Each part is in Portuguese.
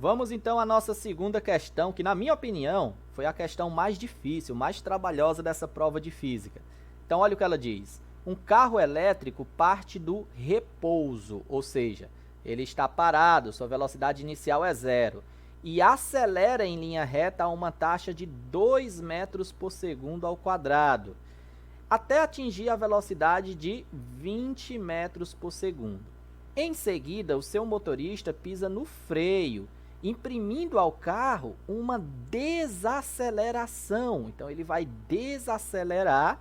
Vamos então à nossa segunda questão, que na minha opinião foi a questão mais difícil, mais trabalhosa dessa prova de física. Então olha o que ela diz. Um carro elétrico parte do repouso, ou seja, ele está parado, sua velocidade inicial é 0, e acelera em linha reta a uma taxa de 2 metros por segundo ao quadrado, até atingir a velocidade de 20 metros por segundo. Em seguida, o seu motorista pisa no freio, imprimindo ao carro uma desaceleração. Então, ele vai desacelerar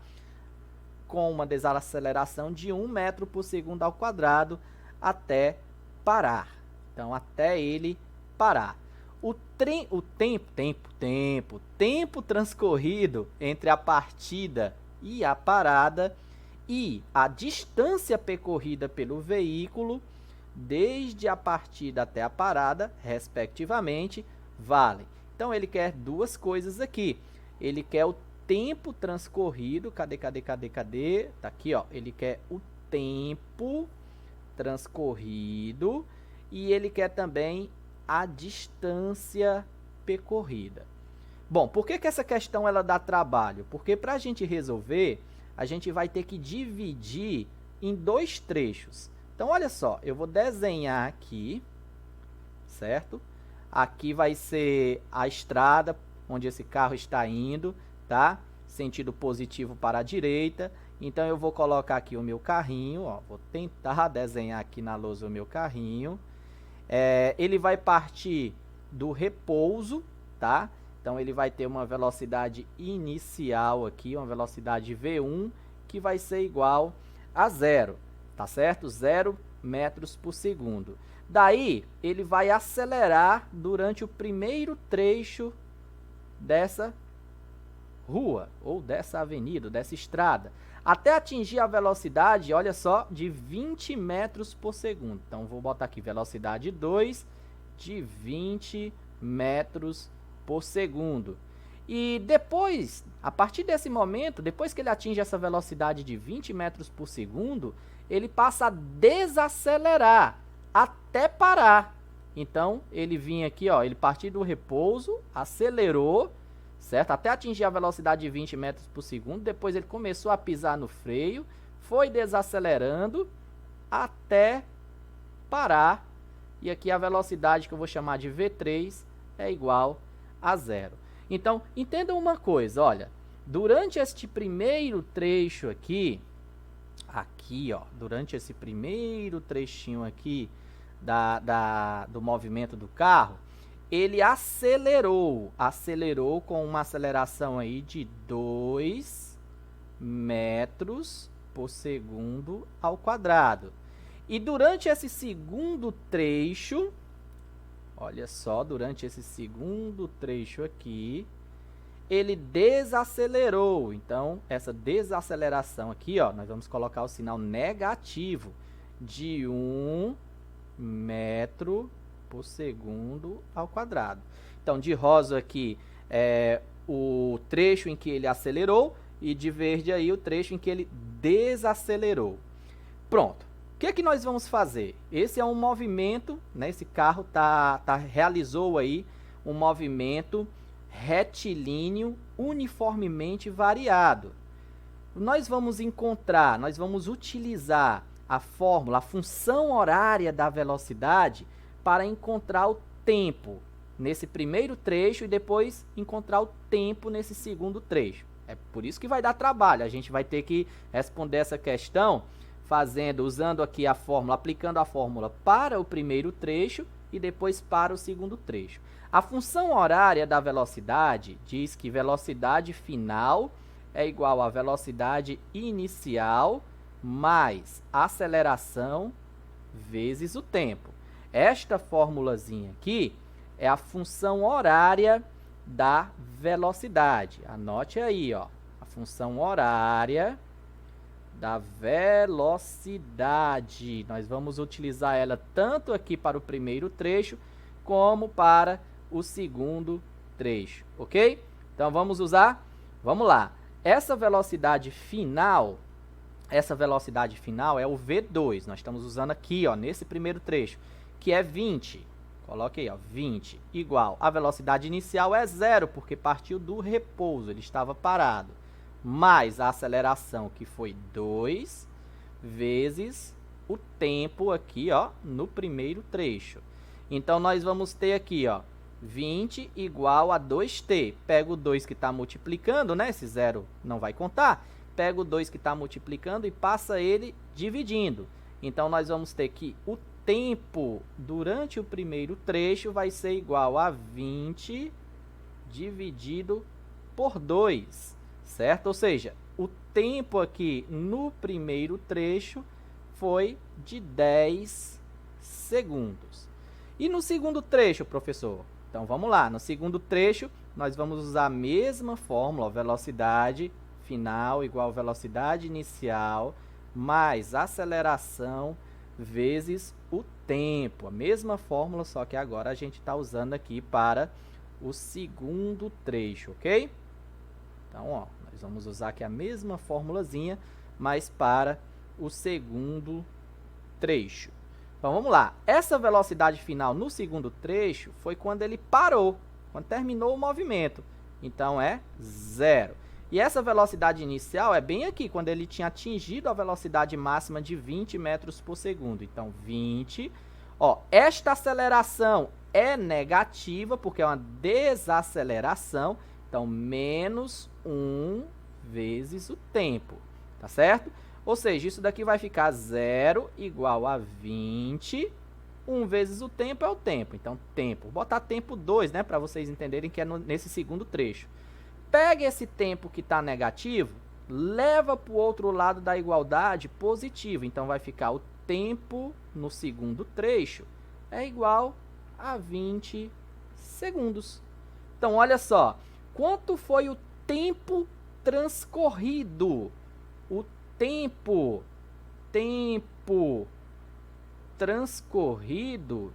com uma desaceleração de 1 metro por segundo ao quadrado até parar. Então, até ele parar. O tempo transcorrido entre a partida e a parada e a distância percorrida pelo veículo desde a partida até a parada, respectivamente, vale. Então, ele quer duas coisas aqui. Ele quer o tempo transcorrido, cadê? Tá aqui, ó. Ele quer o tempo transcorrido e ele quer também a distância percorrida. Bom, por que essa questão ela dá trabalho? Porque para a gente resolver, a gente vai ter que dividir em dois trechos. Então, olha só, eu vou desenhar aqui, certo? Aqui vai ser a estrada onde esse carro está indo, tá? Sentido positivo para a direita. Então, eu vou colocar aqui o meu carrinho, ó. Vou tentar desenhar aqui na lousa o meu carrinho. Ele vai partir do repouso, tá? Então, ele vai ter uma velocidade inicial aqui, uma velocidade V1, que vai ser igual a 0, tá certo? 0 metros por segundo. Daí, ele vai acelerar durante o primeiro trecho dessa rua, ou dessa avenida, dessa estrada, até atingir a velocidade, olha só, de 20 metros por segundo. Então, vou botar aqui velocidade 2 de 20 metros por segundo. E depois, a partir desse momento, depois que ele atinge essa velocidade de 20 metros por segundo, ele passa a desacelerar até parar. Então, ele vinha aqui, ó, ele partiu do repouso, acelerou, certo? Até atingir a velocidade de 20 metros por segundo. Depois ele começou a pisar no freio, foi desacelerando até parar. E aqui a velocidade que eu vou chamar de V3 é igual a 0. Então, entendam uma coisa, olha. Durante este primeiro trecho aqui, ó, durante esse primeiro trechinho aqui do movimento do carro, ele acelerou com uma aceleração aí de 2 metros por segundo ao quadrado. E durante esse segundo trecho, olha só, durante esse segundo trecho aqui, ele desacelerou. Então, essa desaceleração aqui, ó, nós vamos colocar o sinal negativo de 1 metro por segundo ao quadrado. Então, de rosa aqui é o trecho em que ele acelerou e de verde aí o trecho em que ele desacelerou. Pronto. O que nós vamos fazer? Esse é um movimento, né? Esse carro realizou aí um movimento retilíneo uniformemente variado. Nós vamos utilizar a fórmula, a função horária da velocidade para encontrar o tempo nesse primeiro trecho e depois encontrar o tempo nesse segundo trecho. É por isso que vai dar trabalho. A gente vai ter que responder essa questão usando aqui a fórmula, aplicando a fórmula para o primeiro trecho e depois para o segundo trecho. A função horária da velocidade diz que velocidade final é igual a velocidade inicial mais aceleração vezes o tempo. Esta formulazinha aqui é a função horária da velocidade. Anote aí, ó, a função horária da velocidade. Nós vamos utilizar ela tanto aqui para o primeiro trecho como para o segundo trecho, ok? Então vamos usar, vamos lá. Essa velocidade final é o V2. Nós estamos usando aqui, ó, nesse primeiro trecho, que é 20. Coloque aí, ó, 20 igual. A velocidade inicial é 0, porque partiu do repouso, ele estava parado. Mais a aceleração, que foi 2, vezes o tempo aqui, ó, no primeiro trecho. Então, nós vamos ter aqui, ó, 20 igual a 2t. Pega o 2 que está multiplicando, né? Esse 0 não vai contar. Pega o 2 que está multiplicando e passa ele dividindo. Então, nós vamos ter que o tempo durante o primeiro trecho vai ser igual a 20 dividido por 2, certo? Ou seja, o tempo aqui no primeiro trecho foi de 10 segundos. E no segundo trecho, professor? Então, vamos lá. No segundo trecho, nós vamos usar a mesma fórmula, velocidade final igual a velocidade inicial, mais aceleração vezes o tempo. A mesma fórmula, só que agora a gente está usando aqui para o segundo trecho, ok? Então, ó, nós vamos usar aqui a mesma formulazinha, mas para o segundo trecho. Então, vamos lá. Essa velocidade final no segundo trecho foi quando ele parou, quando terminou o movimento. Então, é 0. E essa velocidade inicial é bem aqui, quando ele tinha atingido a velocidade máxima de 20 metros por segundo. Então, 20. Ó, esta aceleração é negativa, porque é uma desaceleração. Então, menos 1 vezes o tempo, tá certo? Ou seja, isso daqui vai ficar 0 igual a 20. 1 vezes o tempo é o tempo. Então, tempo. Vou botar tempo 2, né, para vocês entenderem que é nesse segundo trecho. Pega esse tempo que está negativo, leva para o outro lado da igualdade positivo. Então, vai ficar o tempo no segundo trecho é igual a 20 segundos. Então, olha só. Quanto foi o tempo transcorrido? O tempo transcorrido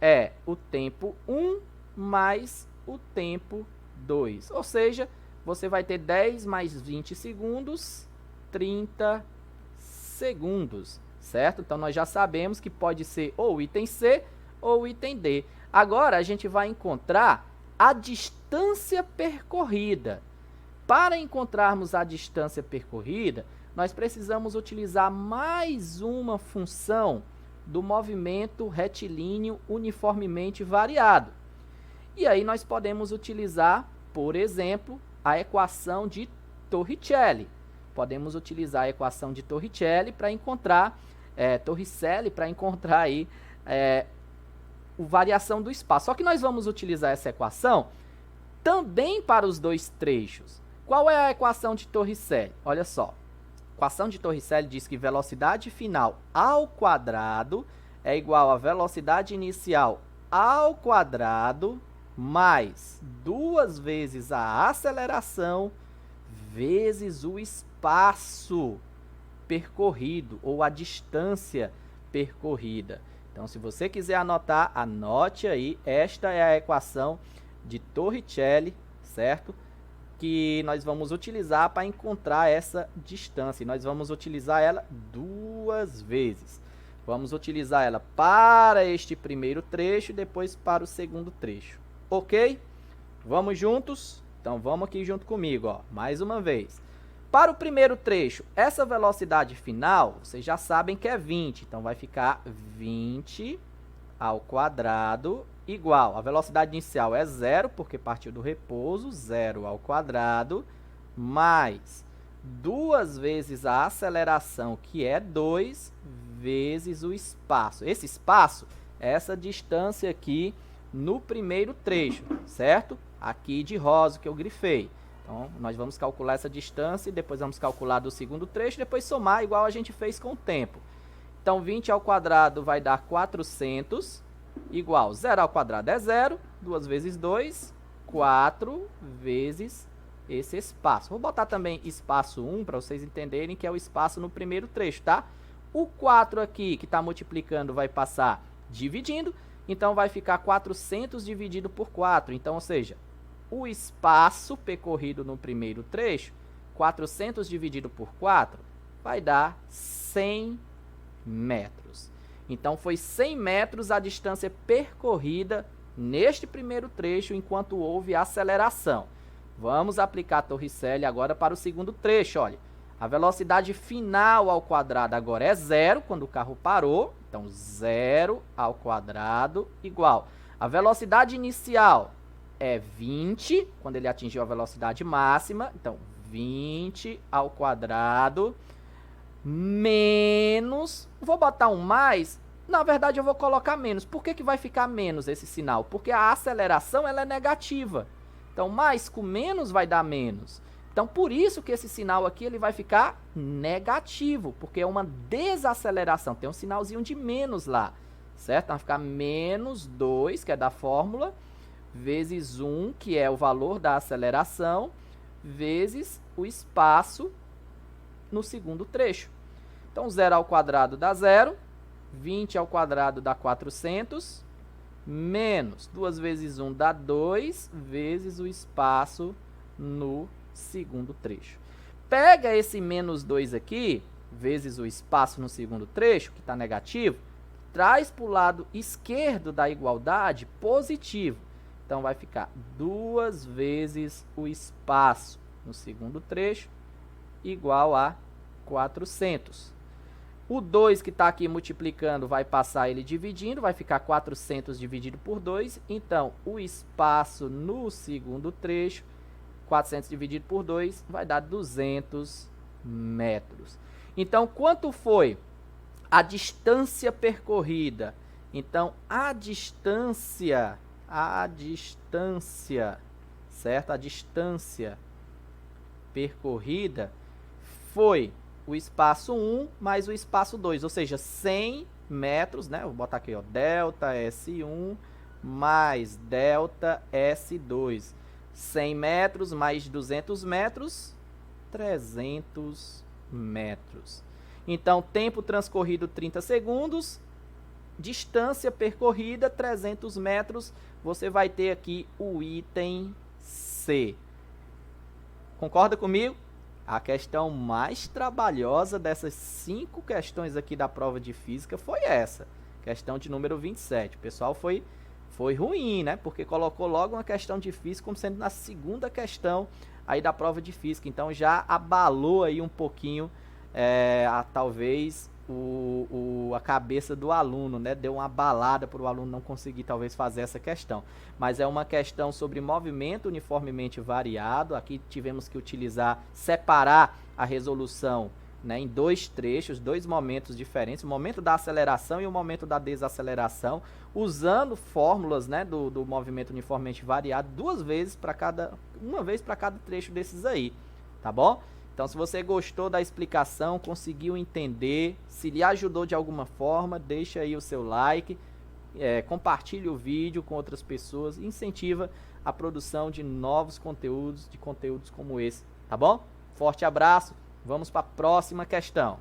é o tempo 1 mais o tempo 2. Ou seja, você vai ter 10 mais 20 segundos, 30 segundos, certo? Então, nós já sabemos que pode ser ou o item C ou o item D. Agora, a gente vai encontrar a distância percorrida. Para encontrarmos a distância percorrida, nós precisamos utilizar mais uma função do movimento retilíneo uniformemente variado. E aí nós podemos utilizar, por exemplo, a equação de Torricelli. Podemos utilizar a equação de Torricelli para encontrar aí a variação do espaço. Só que nós vamos utilizar essa equação também para os dois trechos. Qual é a equação de Torricelli? Olha só. A equação de Torricelli diz que velocidade final ao quadrado é igual a velocidade inicial ao quadrado mais 2 vezes a aceleração vezes o espaço percorrido ou a distância percorrida. Então, se você quiser anotar, anote aí. Esta é a equação de Torricelli, certo? Que nós vamos utilizar para encontrar essa distância. E nós vamos utilizar ela 2 vezes. Vamos utilizar ela para este primeiro trecho e depois para o segundo trecho. Ok? Vamos juntos? Então, vamos aqui junto comigo, ó, mais uma vez. Para o primeiro trecho, essa velocidade final, vocês já sabem que é 20. Então, vai ficar 20 ao quadrado igual. A velocidade inicial é 0, porque partiu do repouso, 0 ao quadrado, mais 2 vezes a aceleração, que é 2, vezes o espaço. Esse espaço é essa distância aqui no primeiro trecho, certo? Aqui de rosa que eu grifei. Então, nós vamos calcular essa distância e depois vamos calcular do segundo trecho, depois somar igual a gente fez com o tempo. Então, 20 ao quadrado vai dar 400, igual 0 ao quadrado é 0, 2 vezes 2, 4 vezes esse espaço. Vou botar também espaço 1 para vocês entenderem que é o espaço no primeiro trecho, tá? O 4 aqui, que está multiplicando, vai passar dividindo, então vai ficar 400 dividido por 4. Então, ou seja, o espaço percorrido no primeiro trecho 400 dividido por 4 vai dar 100 metros. Então, foi 100 metros a distância percorrida neste primeiro trecho, enquanto houve aceleração. Vamos aplicar a Torricelli agora para o segundo trecho. Olha, a velocidade final ao quadrado agora é 0, quando o carro parou. Então, 0 ao quadrado igual. A velocidade inicial é 20, quando ele atingiu a velocidade máxima. Então, 20 ao quadrado menos... Vou botar um mais... Na verdade, eu vou colocar menos. Por que vai ficar menos esse sinal? Porque a aceleração ela é negativa. Então, mais com menos vai dar menos. Então, por isso que esse sinal aqui ele vai ficar negativo, porque é uma desaceleração. Tem um sinalzinho de menos lá, certo? Então, vai ficar menos 2, que é da fórmula, vezes 1, que é o valor da aceleração, vezes o espaço no segundo trecho. Então, 0 ao quadrado dá 0. 20 ao quadrado dá 400, menos 2 vezes 1 dá 2, vezes o espaço no segundo trecho. Pega esse menos 2 aqui, vezes o espaço no segundo trecho, que está negativo, traz para o lado esquerdo da igualdade positivo. Então, vai ficar 2 vezes o espaço no segundo trecho, igual a 400. O 2 que está aqui multiplicando vai passar ele dividindo, vai ficar 400 dividido por 2. Então, o espaço no segundo trecho, 400 dividido por 2, vai dar 200 metros. Então, quanto foi a distância percorrida? Então, a distância, certo? A distância percorrida foi o espaço 1 mais o espaço 2, ou seja, 100 metros, né? Vou botar aqui, ó, delta S1 mais delta S2. 100 metros mais 200 metros, 300 metros. Então, tempo transcorrido 30 segundos, distância percorrida 300 metros. Você vai ter aqui o item C. Concorda comigo? A questão mais trabalhosa dessas 5 questões aqui da prova de física foi essa, questão de número 27. O pessoal foi ruim, né? Porque colocou logo uma questão de física como sendo na segunda questão aí da prova de física. Então, já abalou aí um pouquinho, talvez, a cabeça do aluno, né? Deu uma abalada para o aluno não conseguir, talvez, fazer essa questão. Mas é uma questão sobre movimento uniformemente variado. Aqui tivemos que separar a resolução, né, em 2 trechos, 2 momentos diferentes, o momento da aceleração e o momento da desaceleração, usando fórmulas, né, do movimento uniformemente variado, uma vez para cada trecho desses aí, tá bom? Então, se você gostou da explicação, conseguiu entender, se lhe ajudou de alguma forma, deixa aí o seu like, compartilhe o vídeo com outras pessoas, incentiva a produção de novos conteúdos, de conteúdos como esse, tá bom? Forte abraço, vamos para a próxima questão.